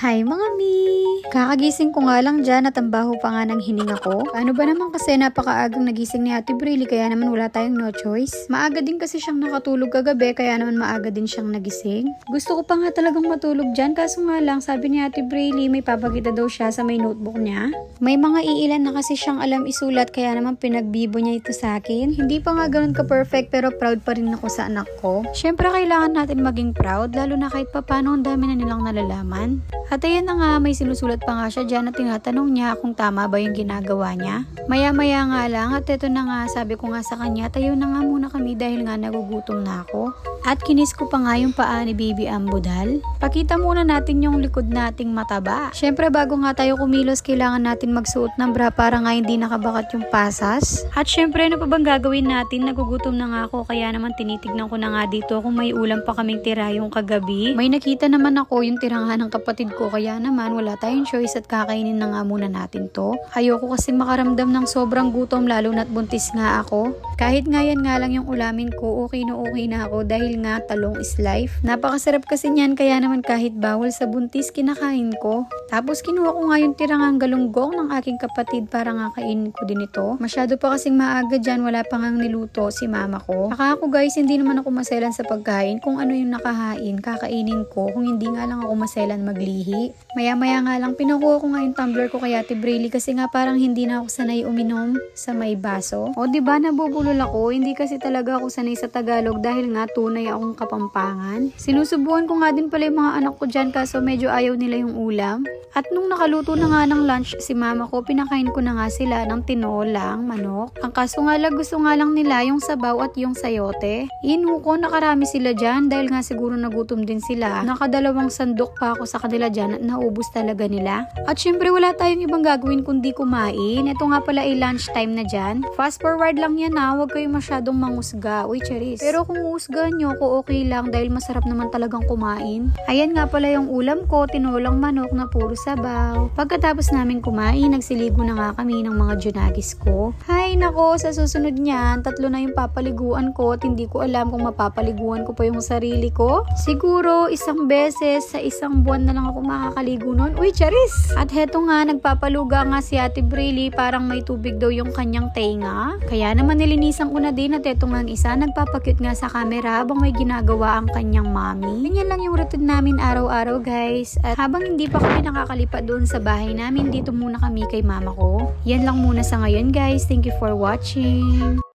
Hi mga mi! Kakagising ko nga lang dyan at ang baho pa nga ng hininga ko. Ano ba naman kasi napakaagang nagising ni Ate Briley kaya naman wala tayong no choice. Maaga din kasi siyang nakatulog kagabi kaya naman maaga din siyang nagising. Gusto ko pa nga talagang matulog dyan kaso nga lang sabi ni Ate Briley may papakita daw siya sa may notebook niya. May mga iilan na kasi siyang alam isulat kaya naman pinagbibo niya ito sa akin. Hindi pa nga ganun ka-perfect pero proud pa rin ako sa anak ko. Syempre kailangan natin maging proud lalo na kahit papano ang dami na nilang nalalaman. At ayan na nga, may sinusulat pa nga siya dyan at tinatanong niya kung tama ba yung ginagawa niya. Maya-maya nga lang at eto na nga, sabi ko nga sa kanya, tayo na nga muna kami dahil nga nagugutom na ako. At kinis ko pa nga yung paa ni Baby Ambudal. Pakita muna natin yung likod nating mataba. Syempre bago nga tayo kumilos, kailangan natin magsuot ng bra para nga hindi nakabakat yung pasas. At syempre ano pa bang gagawin natin? Nagugutom na nga ako kaya naman tinitignan ko na nga dito kung may ulam pa kaming tira yung kagabi. May nakita naman ako yung tirahan ng kapatid ko kaya naman wala tayong choice at kakainin na nga muna natin to. Ayoko kasi makaramdam ng sobrang gutom lalo na't buntis nga ako. Kahit nga yan nga lang yung ulamin ko, okay na ako dahil nga talong is life. Napakasarap kasi niyan kaya naman kahit bawal sa buntis kinakain ko. Tapos kinuha ko nga yung tirangang galunggong ng aking kapatid para nga kainin ko din ito. Masyado pa kasing maaga dyan, wala pa ngang niluto si mama ko. Saka ako guys, hindi naman ako maselan sa pagkain. Kung ano yung nakahain, kakainin ko. Kung hindi nga lang ako maselan maglihi. Maya-maya nga lang pinukuha ko nga yung tumbler ko kay Ate Briley kasi nga parang hindi na ako sanay uminom sa may baso. O diba nabubulol ako, hindi kasi talaga ako sanay sa Tagalog dahil nga tunay akong Kapampangan. Sinusubuan ko nga din pala yung mga anak ko dyan kaso medyo ayaw nila yung ulam. At nung nakaluto na nga ng lunch si mama ko, pinakain ko na nga sila ng tinolang manok. Ang kaso nga lang gusto nga lang nila yung sabaw at yung sayote. Inuko nakarami sila dyan dahil nga siguro nagutom din sila. Nakadalawang sandok pa ako sa kanila dyan at naubos talaga nila. At syempre wala tayong ibang gagawin kundi kumain. Ito nga pala ay lunch time na dyan. Fast forward lang yan ha, huwag kayong masyadong mangusga. Uy charis. Pero kung usgahan nyo ko okay lang dahil masarap naman talagang kumain. Ayan nga pala yung ulam ko, tinolang manok na puro sabaw. Pagkatapos namin kumain, nagsiligo na nga kami ng mga junagis ko. Hay nako, sa susunod niyan, 3 na yung papaliguan ko at hindi ko alam kung mapapaliguan ko pa yung sarili ko. Siguro 1 beses sa 1 buwan na lang ako makakaligo nun. Uy, charis! At heto nga, nagpapaluga nga si Ate Briley, parang may tubig daw yung kanyang tenga. Kaya naman nilinisan ko na din at heto nga ang isa, nagpapakute nga sa camera habang may ginagawa ang kanyang mommy. Ganyan lang yung routine namin araw-araw guys. At habang hindi pa kami nakakalipat doon sa bahay namin, dito muna kami kay mama ko. Yan lang muna sa ngayon guys. Thank you for watching.